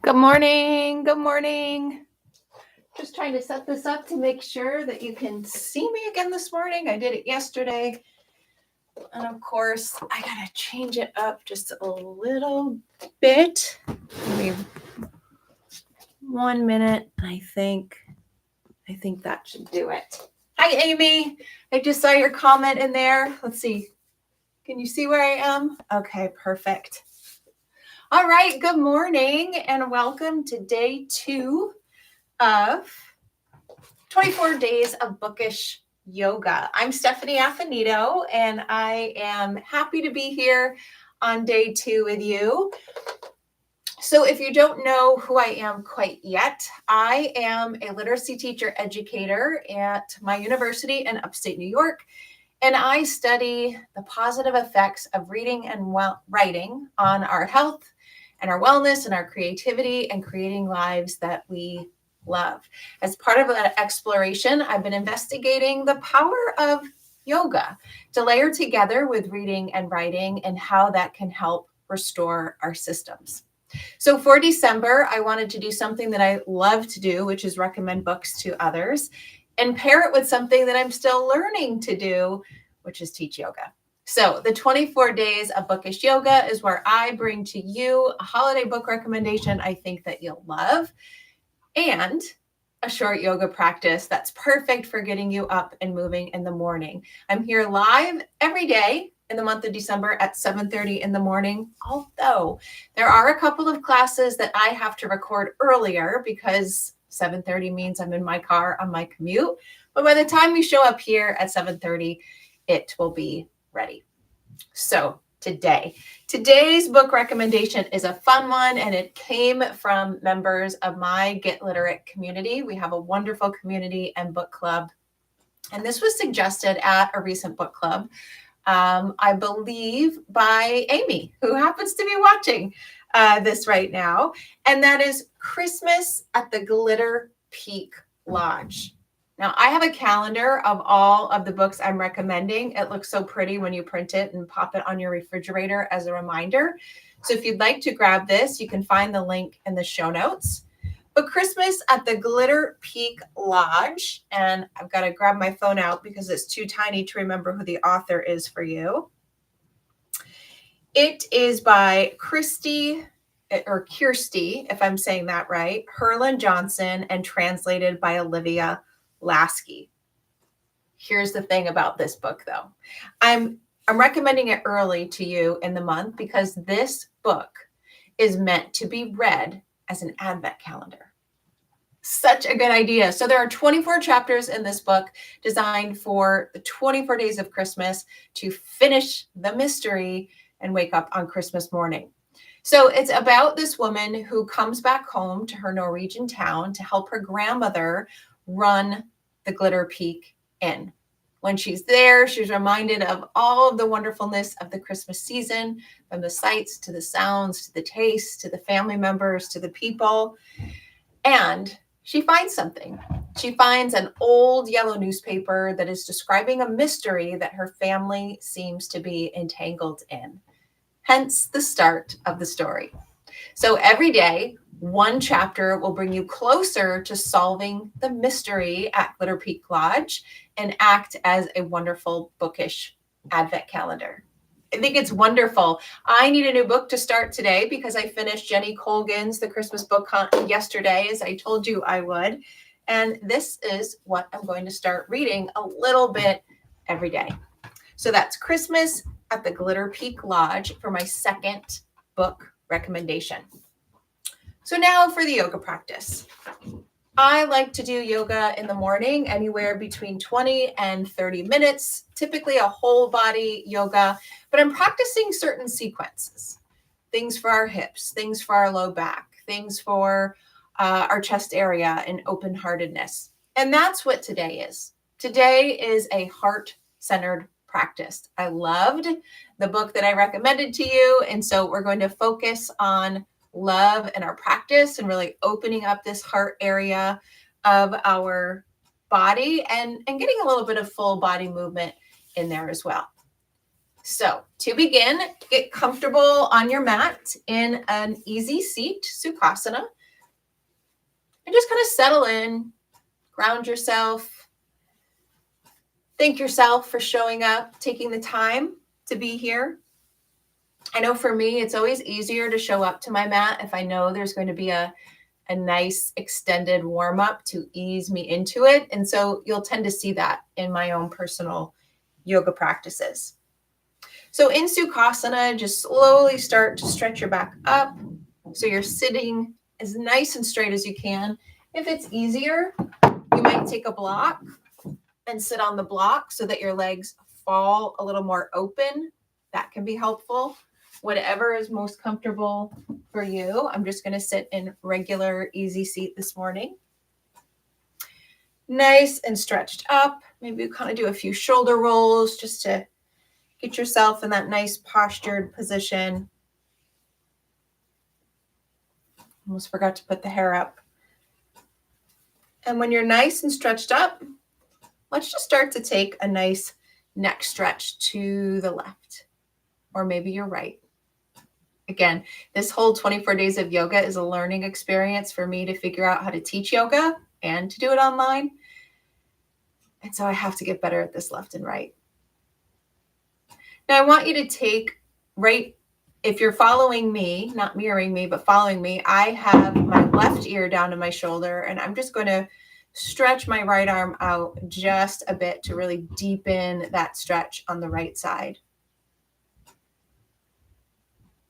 Good morning. Good morning. Just trying to set this up to make sure that you can see me again this morning. I did it yesterday. And of course, I got to change it up just a little bit. Maybe 1 minute. I think that should do it. Hi, Amy. I just saw your comment in there. Let's see. Can you see where I am? Okay, perfect. All right. Good morning and welcome to day 2 of 24 days of bookish yoga. I'm Stephanie Affinito, and I am happy to be here on day 2 with you. So if you don't know who I am quite yet, I am a literacy teacher educator at my university in upstate New York, and I study the positive effects of reading and writing on our health and our wellness and our creativity and creating lives that we love. As part of that exploration, I've been investigating the power of yoga to layer together with reading and writing and how that can help restore our systems. So for December, I wanted to do something that I love to do, which is recommend books to others and pair it with something that I'm still learning to do, which is teach yoga. So the 24 days of bookish yoga is where I bring to you a holiday book recommendation I think that you'll love, and a short yoga practice that's perfect for getting you up and moving in the morning. I'm here live every day in the month of December at 7:30 in the morning, although there are a couple of classes that I have to record earlier because 7:30 means I'm in my car on my commute. But by the time you show up here at 7:30, it will be ready. So today's book recommendation is a fun one, and it came from members of my Get Literate community. We have a wonderful community and book club, and this was suggested at a recent book club, I believe by Amy, who happens to be watching this right now, and that is Christmas at the Glitter Peak Lodge. Now, I have a calendar of all of the books I'm recommending. It looks so pretty when you print it and pop it on your refrigerator as a reminder. So if you'd like to grab this, you can find the link in the show notes. But Christmas at the Glitter Peak Lodge, and I've got to grab my phone out because it's too tiny to remember who the author is for you. It is by Kirsty, if I'm saying that right, Herlin Johnson, and translated by Olivia Lasky. Here's the thing about this book, though. I'm recommending it early to you in the month because this book is meant to be read as an Advent calendar. Such a good idea. So there are 24 chapters in this book designed for the 24 days of Christmas to finish the mystery and wake up on Christmas morning. So it's about this woman who comes back home to her Norwegian town to help her grandmother run the Glitter Peak Inn. When she's there, she's reminded of all of the wonderfulness of the Christmas season, from the sights to the sounds, to the tastes, to the family members, to the people. And she finds something. She finds an old yellow newspaper that is describing a mystery that her family seems to be entangled in. Hence the start of the story. So every day, one chapter will bring you closer to solving the mystery at Glitter Peak Lodge and act as a wonderful bookish Advent calendar. I think it's wonderful. I need a new book to start today because I finished Jenny Colgan's The Christmas Book Hunt yesterday, as I told you I would. And this is what I'm going to start reading a little bit every day. So that's Christmas at the Glitter Peak Lodge for my second book recommendation. So now for the yoga practice. I like to do yoga in the morning, anywhere between 20 and 30 minutes, typically a whole body yoga, but I'm practicing certain sequences, things for our hips, things for our low back, things for our chest area and open-heartedness. And that's what today is. Today is a heart-centered practice. I loved the book that I recommended to you, and so we're going to focus on love in our practice and really opening up this heart area of our body and getting a little bit of full body movement in there as well. So to begin, get comfortable on your mat in an easy seat, Sukhasana, and just kind of settle in, ground yourself, thank yourself for showing up, taking the time to be here. I know for me, it's always easier to show up to my mat if I know there's going to be a nice extended warm up to ease me into it. And so you'll tend to see that in my own personal yoga practices. So in Sukhasana, just slowly start to stretch your back up. So you're sitting as nice and straight as you can. If it's easier, you might take a block and sit on the block so that your legs fall a little more open. That can be helpful. Whatever is most comfortable for you. I'm just going to sit in regular easy seat this morning. Nice and stretched up. Maybe you kind of do a few shoulder rolls just to get yourself in that nice postured position. Almost forgot to put the hair up. And when you're nice and stretched up, let's just start to take a nice neck stretch to the left, or maybe your right. Again, this whole 24 days of yoga is a learning experience for me to figure out how to teach yoga and to do it online. And so I have to get better at this left and right. Now I want you to take right, if you're following me, not mirroring me, but following me, I have my left ear down to my shoulder, and I'm just going to stretch my right arm out just a bit to really deepen that stretch on the right side.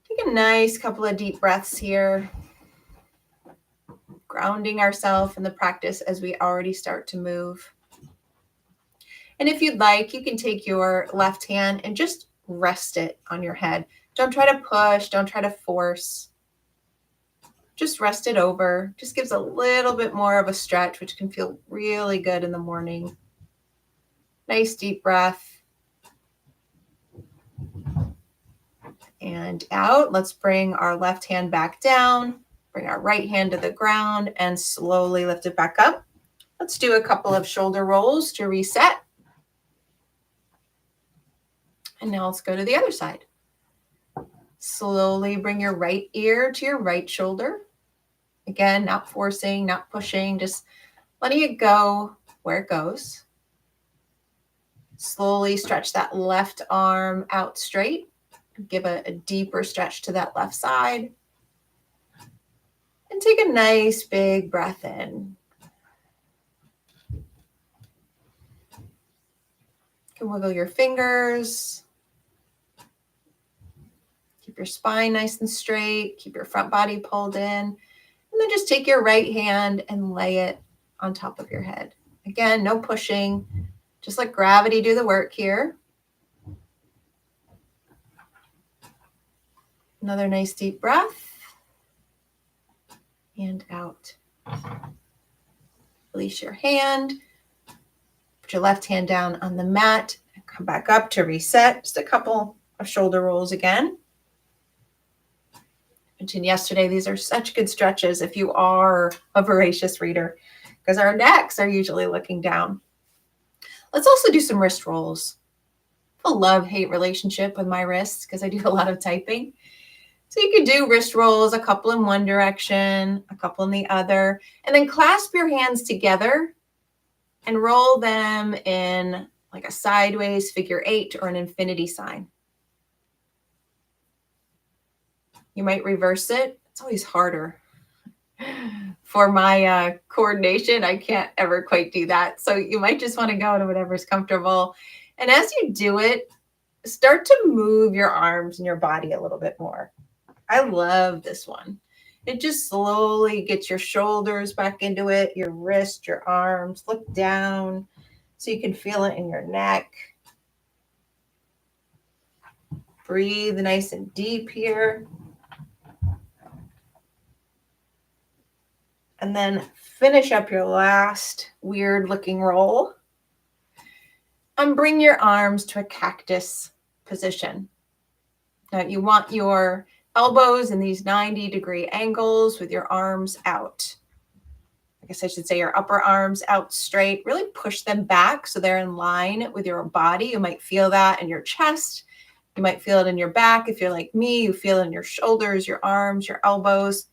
Take a nice couple of deep breaths here, grounding ourselves in the practice as we already start to move. And if you'd like, you can take your left hand and just rest it on your head. Don't try to push, don't try to force. Just rest it over. Just gives a little bit more of a stretch, which can feel really good in the morning. Nice deep breath. And out. Let's bring our left hand back down. Bring our right hand to the ground and slowly lift it back up. Let's do a couple of shoulder rolls to reset. And now let's go to the other side. Slowly bring your right ear to your right shoulder. Again, not forcing, not pushing, just letting it go where it goes. Slowly stretch that left arm out straight. Give a deeper stretch to that left side. And take a nice big breath in. You can wiggle your fingers. Keep your spine nice and straight. Keep your front body pulled in. And then just take your right hand and lay it on top of your head. Again, no pushing. Just let gravity do the work here. Another nice deep breath. And out. Release your hand. Put your left hand down on the mat. And come back up to reset. Just a couple of shoulder rolls again. Mentioned yesterday, these are such good stretches if you are a voracious reader, because our necks are usually looking down. Let's also do some wrist rolls. I have a love-hate relationship with my wrists because I do a lot of typing. So you could do wrist rolls, a couple in one direction, a couple in the other, and then clasp your hands together and roll them in like a sideways figure 8 or an infinity sign. You might reverse it. It's always harder. For my coordination, I can't ever quite do that. So you might just want to go to whatever's comfortable. And as you do it, start to move your arms and your body a little bit more. I love this one. It just slowly gets your shoulders back into it, your wrist, your arms. Look down so you can feel it in your neck. Breathe nice and deep here. And then finish up your last weird looking roll. And bring your arms to a cactus position. Now you want your elbows in these 90-degree angles with your arms out. I guess I should say your upper arms out straight. Really push them back so they're in line with your body. You might feel that in your chest You might feel it in your back. If you're like me, you feel it in your shoulders, your arms, your elbows.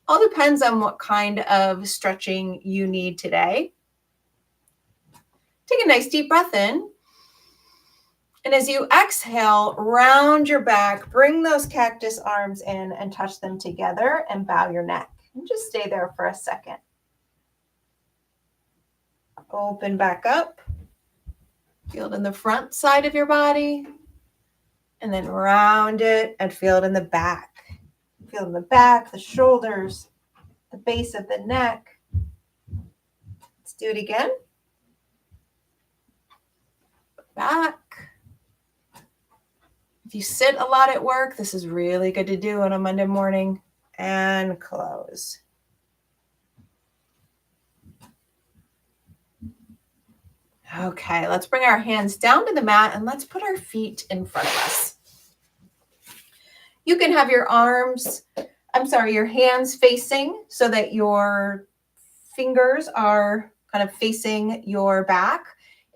All depends on what kind of stretching you need today. Take a nice deep breath in. And as you exhale, round your back, bring those cactus arms in and touch them together and bow your neck. And just stay there for a second. Open back up. Feel it in the front side of your body. And then round it and feel it in the back. Feel it in the back, the shoulders, the base of the neck. Let's do it again. Back. If you sit a lot at work, this is really good to do on a Monday morning. And close. Okay, let's bring our hands down to the mat and let's put our feet in front of us. You can have your hands facing so that your fingers are kind of facing your back.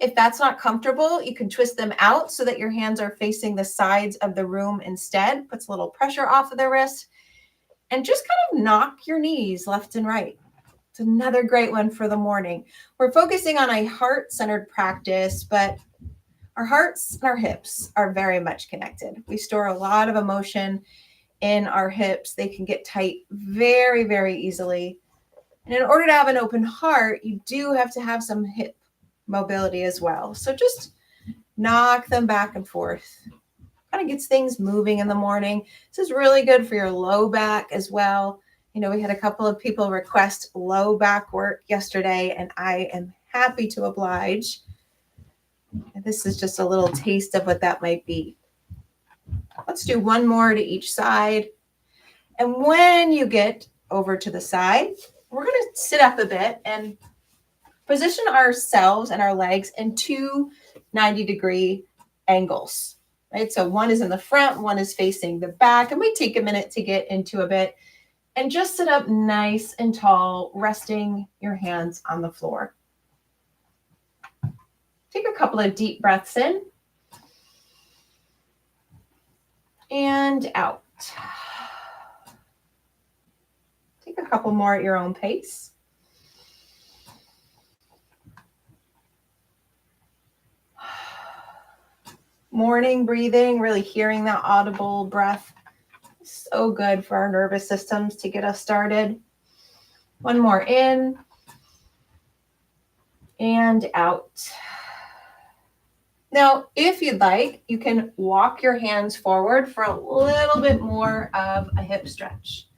If that's not comfortable, you can twist them out so that your hands are facing the sides of the room instead. Puts a little pressure off of the wrist. And just kind of knock your knees left and right. It's another great one for the morning. We're focusing on a heart-centered practice, but our hearts and our hips are very much connected. We store a lot of emotion in our hips. They can get tight very, very easily. And in order to have an open heart, you do have to have some hip mobility as well. So just knock them back and forth. Kind of gets things moving in the morning. This is really good for your low back as well. You know, we had a couple of people request low back work yesterday, and I am happy to oblige. And this is just a little taste of what that might be. Let's do one more to each side. And when you get over to the side, we're going to sit up a bit and position ourselves and our legs in two 90-degree angles. Right? So one is in the front, one is facing the back, and we take a minute to get into a bit. And just sit up nice and tall, resting your hands on the floor. Take a couple of deep breaths in and out. Take a couple more at your own pace. Morning breathing, really hearing that audible breath. So good for our nervous systems to get us started. One more in and out. Now, if you'd like, you can walk your hands forward for a little bit more of a hip stretch.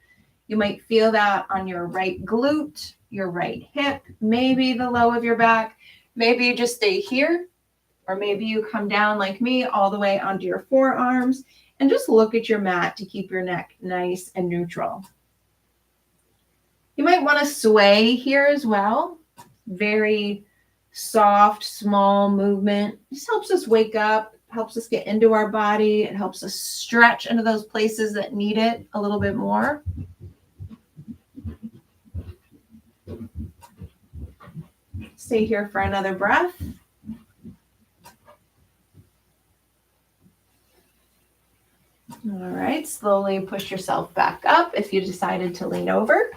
You might feel that on your right glute, your right hip, maybe the low of your back. Maybe you just stay here, or maybe you come down like me all the way onto your forearms and just look at your mat to keep your neck nice and neutral. You might want to sway here as well. Very soft, small movement. This helps us wake up, helps us get into our body. It helps us stretch into those places that need it a little bit more. Stay here for another breath. All right, slowly push yourself back up if you decided to lean over.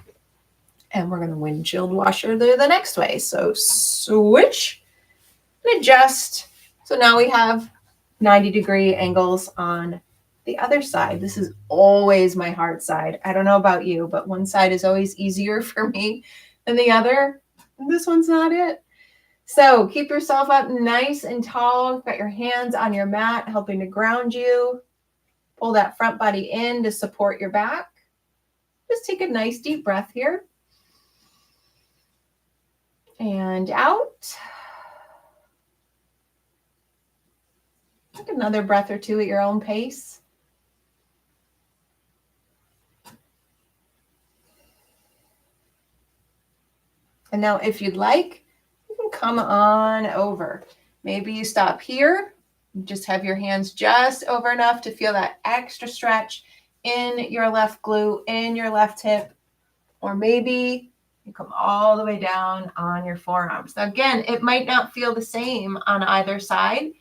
And we're going to windshield washer the next way. So switch and adjust. So now we have 90-degree angles on the other side. This is always my hard side. I don't know about you, but one side is always easier for me than the other. This one's not it. So keep yourself up nice and tall. Got your hands on your mat, helping to ground you. Pull that front body in to support your back. Just take a nice deep breath here. And out. Take another breath or two at your own pace. And now if you'd like, you can come on over. Maybe you stop here. Just have your hands just over enough to feel that extra stretch in your left glute, in your left hip, or maybe you come all the way down on your forearms. Now, again, it might not feel the same on either side.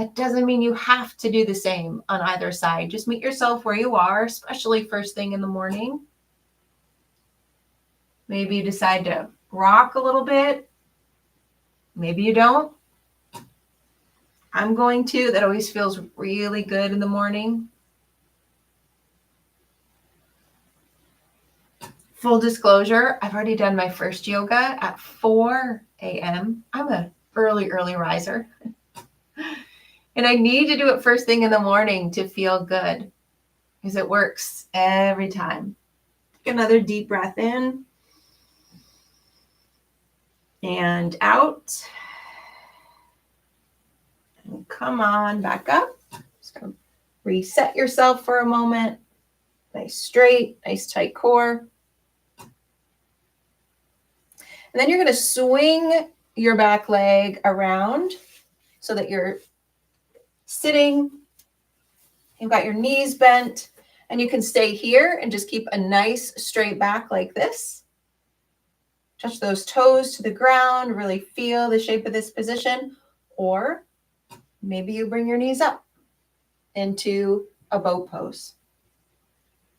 That doesn't mean you have to do the same on either side. Just meet yourself where you are, especially first thing in the morning. Maybe you decide to rock a little bit. Maybe you don't. I'm going to. That always feels really good in the morning. Full disclosure, I've already done my first yoga at 4 a.m. I'm an early riser. And I need to do it first thing in the morning to feel good because it works every time. Take another deep breath in and out. And come on back up. Just gonna reset yourself for a moment. Nice straight, nice tight core. And then you're going to swing your back leg around so that you're sitting. You've got your knees bent, and you can stay here and just keep a nice straight back like this. Touch those toes to the ground, really feel the shape of this position. Or maybe you bring your knees up into a boat pose.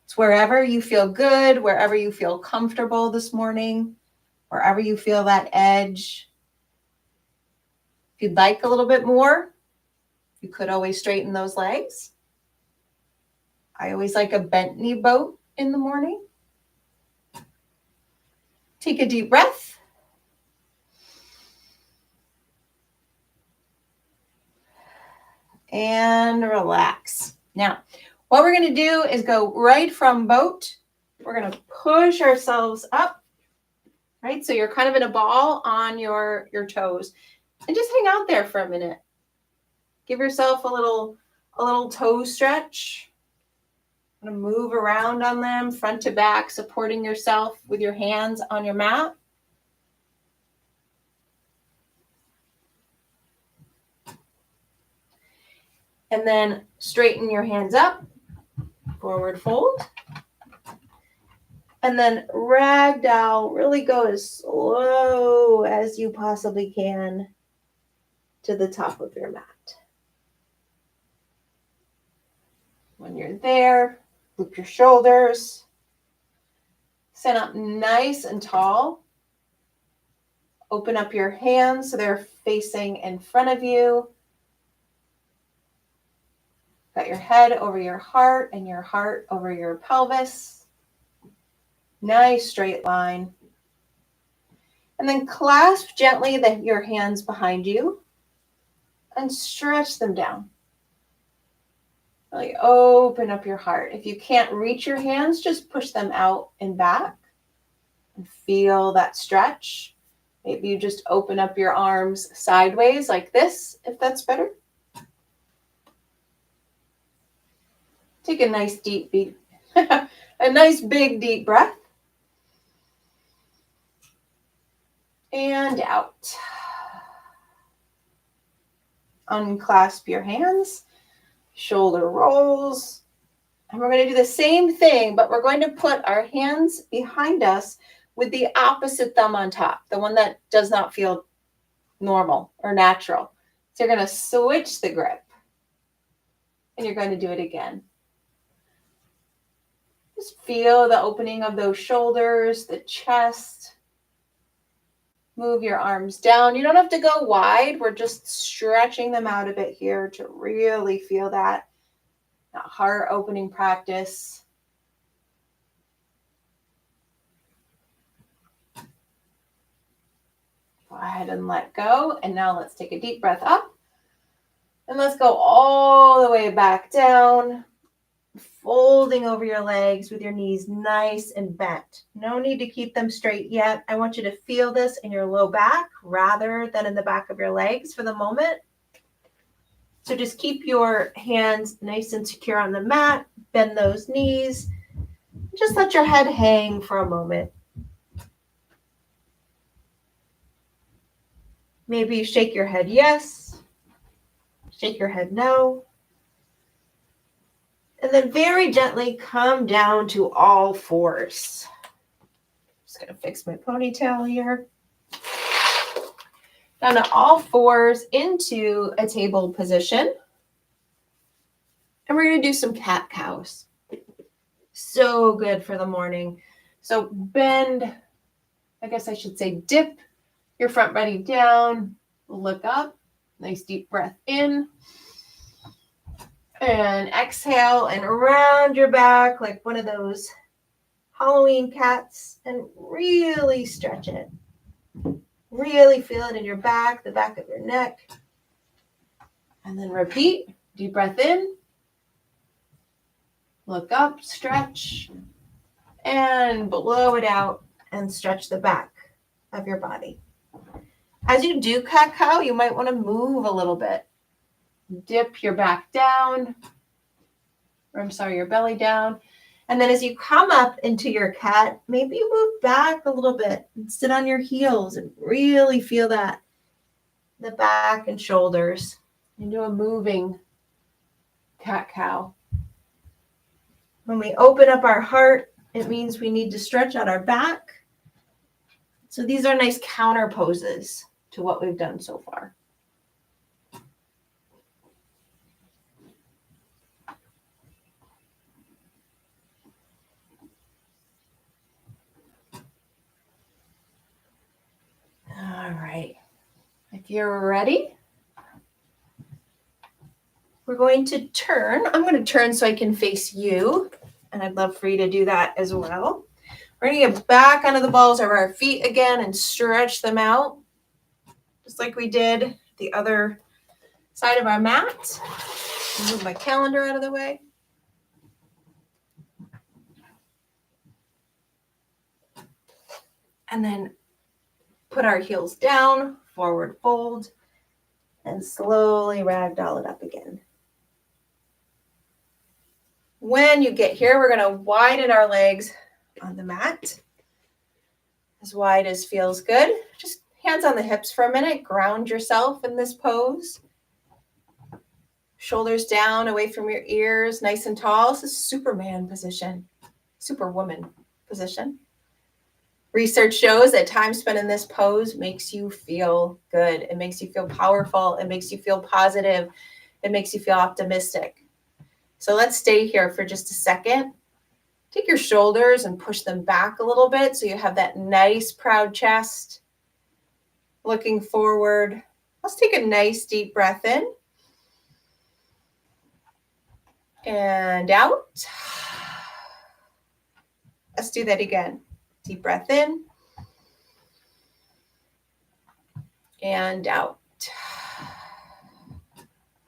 It's wherever you feel good, wherever you feel comfortable this morning. Wherever you feel that edge. If you'd like a little bit more, you could always straighten those legs. I always like a bent knee boat in the morning. Take a deep breath. And relax. Now, what we're going to do is go right from boat. We're going to push ourselves up. Right, so you're kind of in a ball on your toes, and just hang out there for a minute. Give yourself a little toe stretch. I'm gonna move around on them, front to back, supporting yourself with your hands on your mat. And then straighten your hands up, forward fold. And then ragdoll, really go as slow as you possibly can to the top of your mat. When you're there, loop your shoulders. Stand up nice and tall. Open up your hands so they're facing in front of you. Got your head over your heart and your heart over your pelvis. Nice straight line. And then clasp gently your hands behind you and stretch them down. Really open up your heart. If you can't reach your hands, just push them out and back and feel that stretch. Maybe you just open up your arms sideways like this, if that's better. Take a nice deep, a nice big deep breath. And out. Unclasp your hands, shoulder rolls. And we're going to do the same thing, but we're going to put our hands behind us with the opposite thumb on top, the one that does not feel normal or natural. So you're going to switch the grip. And you're going to do it again. Just feel the opening of those shoulders, the chest. Move your arms down. You don't have to go wide. We're just stretching them out a bit here to really feel that heart opening practice. Go ahead and let go. And now let's take a deep breath up. And let's go all the way back down. Folding over your legs with your knees nice and bent. No need to keep them straight yet. I want you to feel this in your low back rather than in the back of your legs for the moment. So just keep your hands nice and secure on the mat. Bend those knees. Just let your head hang for a moment. Maybe you shake your head yes. Shake your head no. And then very gently come down to all fours. Just going to fix my ponytail here. Down to all fours into a table position. And we're going to do some cat-cows. So good for the morning. So bend, I guess I should say dip your front body down, look up, nice deep breath in, and exhale and around your back like one of those Halloween cats, and really stretch it. Really feel it in your back, the back of your neck. And then repeat, deep breath in, look up, stretch, and blow it out and stretch the back of your body. As you do cat-cow, you might want to move a little bit. Dip your back down, your belly down. And then as you come up into your cat, maybe you move back a little bit and sit on your heels and really feel that, the back and shoulders, into a moving cat-cow. When we open up our heart, it means we need to stretch out our back. So these are nice counter poses to what we've done so far. All right. If you're ready, we're going to turn. I'm going to turn so I can face you, and I'd love for you to do that as well. We're going to get back onto the balls of our feet again and stretch them out, just like we did the other side of our mat. Move my calendar out of the way. And then put our heels down, forward fold, and slowly ragdoll it up again. When you get here, we're going to widen our legs on the mat, as wide as feels good. Just hands on the hips for a minute. Ground yourself in this pose. Shoulders down, away from your ears, nice and tall. This is Superman position, Superwoman position. Research shows that time spent in this pose makes you feel good. It makes you feel powerful. It makes you feel positive. It makes you feel optimistic. So let's stay here for just a second. Take your shoulders and push them back a little bit so you have that nice proud chest. Looking forward. Let's take a nice deep breath in. And out. Let's do that again. Deep breath in. And out.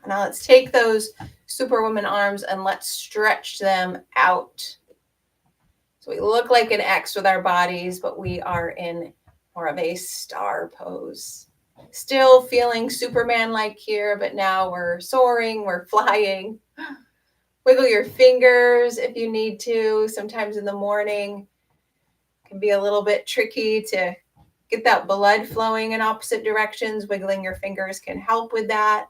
Now let's take those Superwoman arms and let's stretch them out. So we look like an X with our bodies, but we are in more of a star pose. Still feeling Superman-like here, but now we're soaring, we're flying. Wiggle your fingers if you need to. Sometimes in the morning it can be a little bit tricky to get that blood flowing in opposite directions. Wiggling your fingers can help with that.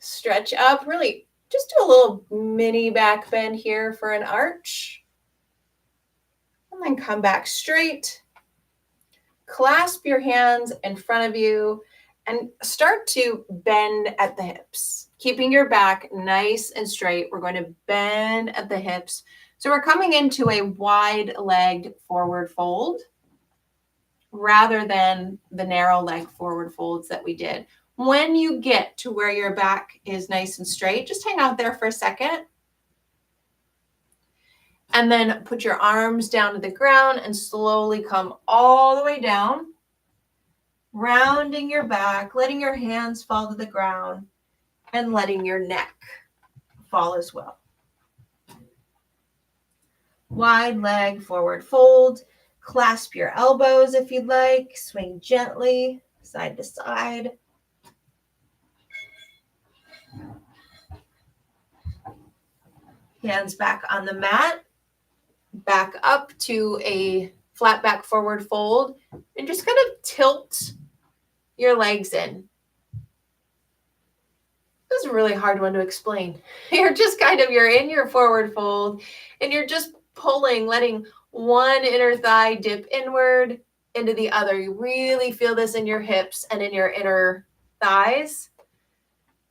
Stretch up, really just do a little mini back bend here for an arch. And then come back straight. Clasp your hands in front of you and start to bend at the hips. Keeping your back nice and straight, we're going to bend at the hips. So we're coming into a wide-legged forward fold rather than the narrow leg forward folds that we did. When you get to where your back is nice and straight, just hang out there for a second. And then put your arms down to the ground and slowly come all the way down, rounding your back, letting your hands fall to the ground, and letting your neck fall as well. Wide leg forward fold. Clasp your elbows if you'd like. Swing gently side to side. Hands back on the mat. Back up to a flat back forward fold. And just kind of tilt your legs in. This is a really hard one to explain. You're in your forward fold and you're just pulling, letting one inner thigh dip inward into the other. You really feel this in your hips and in your inner thighs.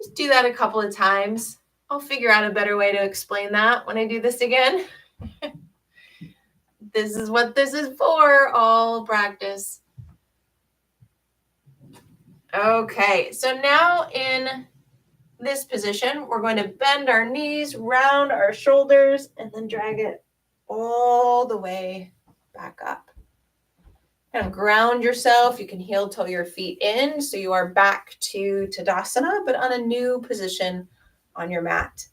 Just do that a couple of times. I'll figure out a better way to explain that when I do this again. This is what this is for, all practice. Okay, so now in this position, we're going to bend our knees, round our shoulders, and then drag it all the way back up. Kind of ground yourself. You can heel toe your feet in so you are back to Tadasana, but on a new position on your mat.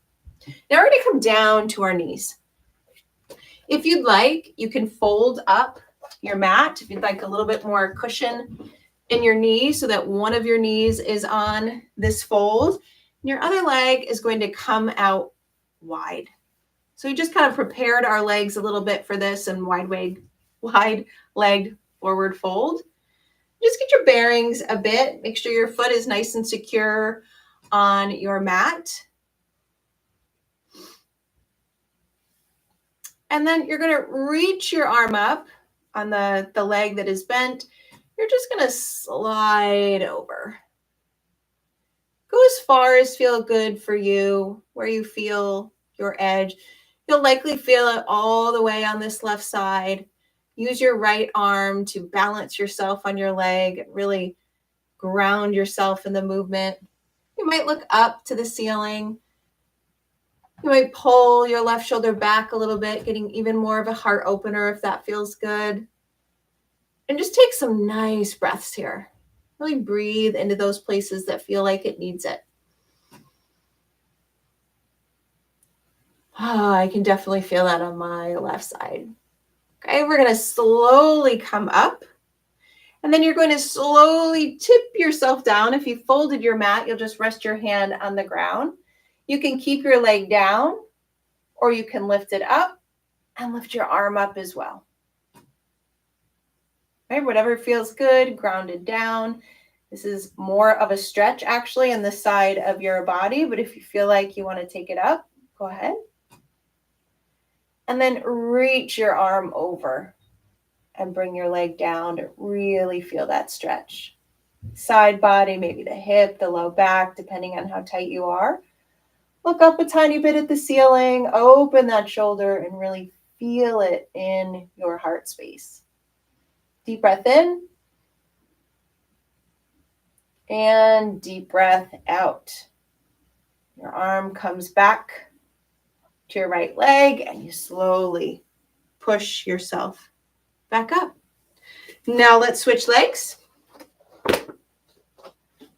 Now we're going to come down to our knees. If you'd like, you can fold up your mat if you'd like a little bit more cushion in your knee so that one of your knees is on this fold. And your other leg is going to come out wide. So we just kind of prepared our legs a little bit for this and wide-legged forward fold. Just get your bearings a bit. Make sure your foot is nice and secure on your mat. And then you're going to reach your arm up on the leg that is bent. You're just going to slide over. Go as far as feel good for you, where you feel your edge. You'll likely feel it all the way on this left side. Use your right arm to balance yourself on your leg. Really ground yourself in the movement. You might look up to the ceiling. You might pull your left shoulder back a little bit, getting even more of a heart opener if that feels good. And just take some nice breaths here. Really breathe into those places that feel like it needs it. Oh, I can definitely feel that on my left side. Okay, we're going to slowly come up. And then you're going to slowly tip yourself down. If you folded your mat, you'll just rest your hand on the ground. You can keep your leg down, or you can lift it up and lift your arm up as well. Right, whatever feels good, grounded down. This is more of a stretch actually on the side of your body, but if you feel like you want to take it up, go ahead. And then reach your arm over and bring your leg down to really feel that stretch. Side body, maybe the hip, the low back, depending on how tight you are. Look up a tiny bit at the ceiling, open that shoulder and really feel it in your heart space. Deep breath in and deep breath out. Your arm comes back to your right leg and you slowly push yourself back up. Now let's switch legs.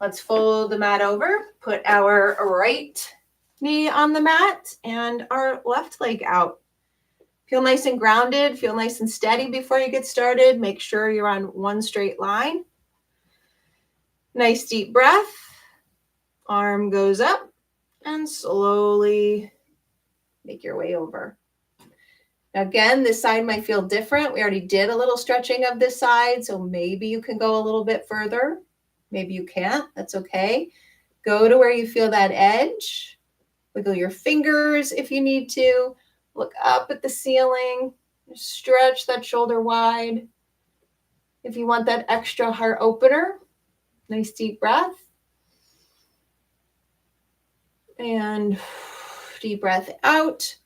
Let's fold the mat over, put our right knee on the mat and our left leg out. Feel nice and grounded, feel nice and steady before you get started. Make sure you're on one straight line. Nice deep breath. Arm goes up and slowly make your way over. Now again, this side might feel different. We already did a little stretching of this side, so maybe you can go a little bit further. Maybe you can't. That's okay. Go to where you feel that edge. Wiggle your fingers if you need to. Look up at the ceiling. Stretch that shoulder wide. If you want that extra heart opener, nice deep breath. And deep breath out.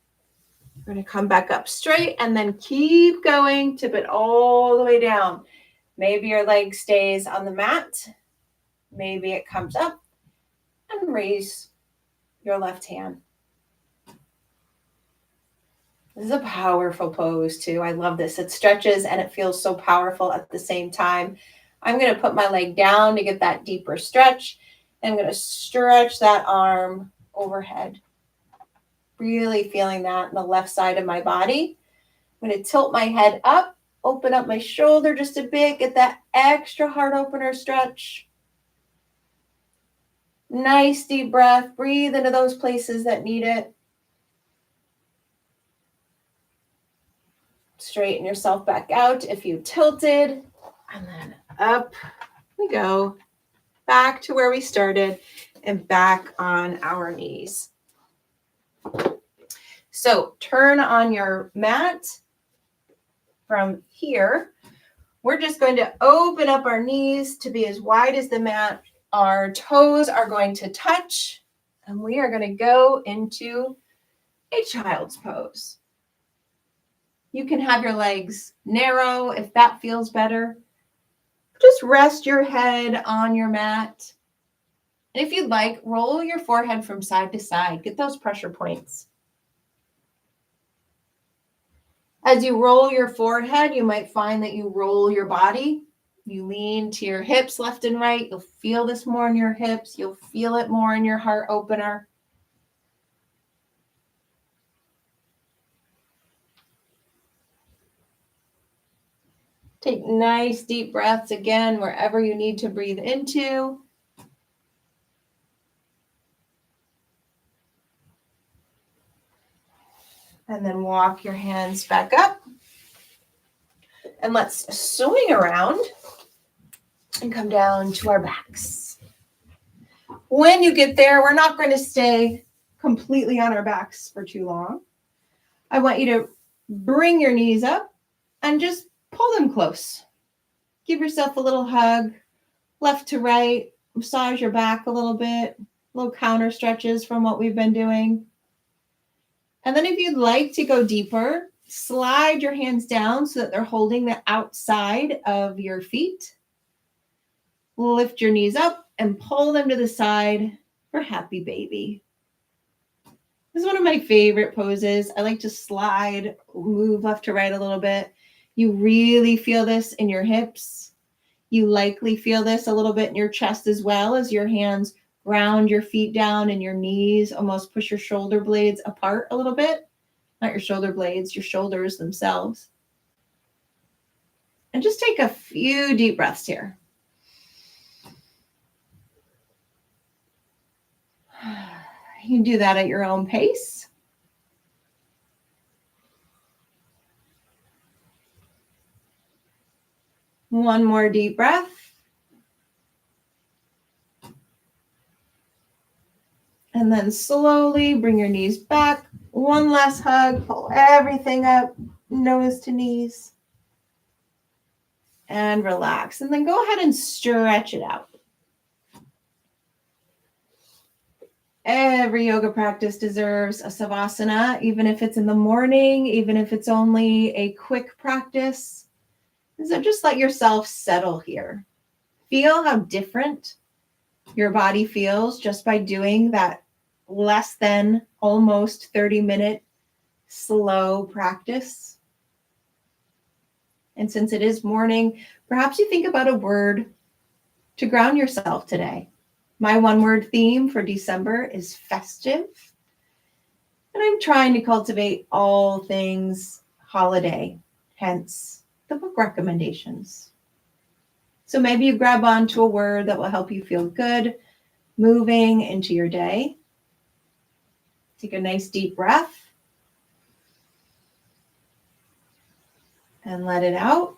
We're going to come back up straight and then keep going. Tip it all the way down. Maybe your leg stays on the mat. Maybe it comes up and raise your left hand. This is a powerful pose too. I love this. It stretches and it feels so powerful at the same time. I'm going to put my leg down to get that deeper stretch. I'm going to stretch that arm overhead. Really feeling that in the left side of my body. I'm going to tilt my head up, open up my shoulder just a bit, get that extra heart opener stretch. Nice deep breath. Breathe into those places that need it. Straighten yourself back out if you tilted. And then up we go. Back to where we started and back on our knees. So turn on your mat from here. We're just going to open up our knees to be as wide as the mat. Our toes are going to touch, and we are going to go into a child's pose. You can have your legs narrow if that feels better. Just rest your head on your mat. And if you'd like, roll your forehead from side to side. Get those pressure points. As you roll your forehead, you might find that you roll your body. You lean to your hips left and right. You'll feel this more in your hips. You'll feel it more in your heart opener. Take nice deep breaths again, wherever you need to breathe into. And then walk your hands back up. And let's swing around and come down to our backs. When you get there, we're not going to stay completely on our backs for too long. I want you to bring your knees up and just pull them close. Give yourself a little hug, left to right, massage your back a little bit, little counter stretches from what we've been doing. And then if you'd like to go deeper, slide your hands down so that they're holding the outside of your feet. Lift your knees up and pull them to the side for happy baby. This is one of my favorite poses. I like to slide, move left to right a little bit. You really feel this in your hips. You likely feel this a little bit in your chest as well as your hands ground your feet down and your knees almost push your shoulder blades apart a little bit. Not your shoulder blades, your shoulders themselves. And just take a few deep breaths here. You can do that at your own pace. One more deep breath. And then slowly bring your knees back. One last hug. Pull everything up, nose to knees. And relax. And then go ahead and stretch it out. Every yoga practice deserves a savasana, even if it's in the morning, even if it's only a quick practice. So just let yourself settle here. Feel how different your body feels just by doing that less than almost 30-minute slow practice. And since it is morning, perhaps you think about a word to ground yourself today. My one-word theme for December is festive. And I'm trying to cultivate all things holiday, hence the book recommendations. So maybe you grab onto a word that will help you feel good moving into your day. Take a nice deep breath and let it out.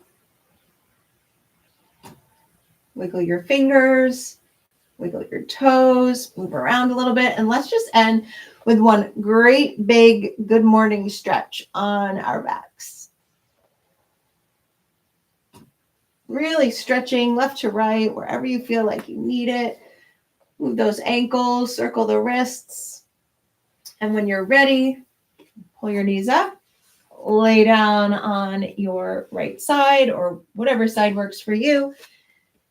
Wiggle your fingers, wiggle your toes, move around a little bit, and let's just end with one great big good morning stretch on our backs. Really stretching left to right, wherever you feel like you need it. Move those ankles, circle the wrists. And when you're ready, pull your knees up, lay down on your right side or whatever side works for you,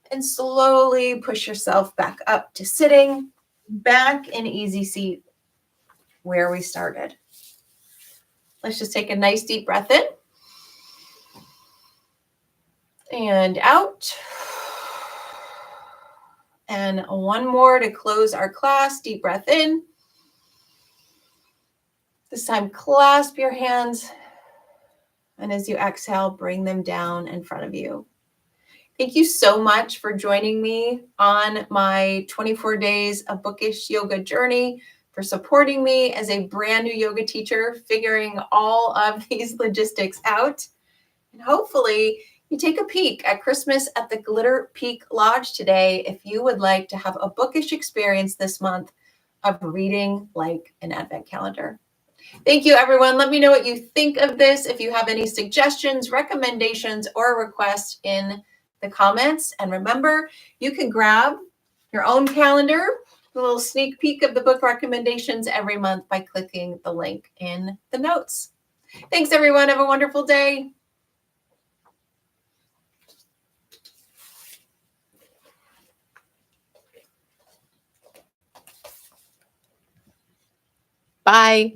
and slowly push yourself back up to sitting, back in easy seat where we started. Let's just take a nice deep breath in and out. And one more to close our class. Deep breath in. This time, clasp your hands. And as you exhale, bring them down in front of you. Thank you so much for joining me on my 24 days of Bookish yoga journey, for supporting me as a brand new yoga teacher, figuring all of these logistics out. And hopefully you take a peek at Christmas at the Glitter Peak Lodge today if you would like to have a bookish experience this month of reading like an advent calendar. Thank you, everyone. Let me know what you think of this. If you have any suggestions, recommendations, or requests in the comments. And remember, you can grab your own calendar, a little sneak peek of the book recommendations every month by clicking the link in the notes. Thanks, everyone. Have a wonderful day. Bye.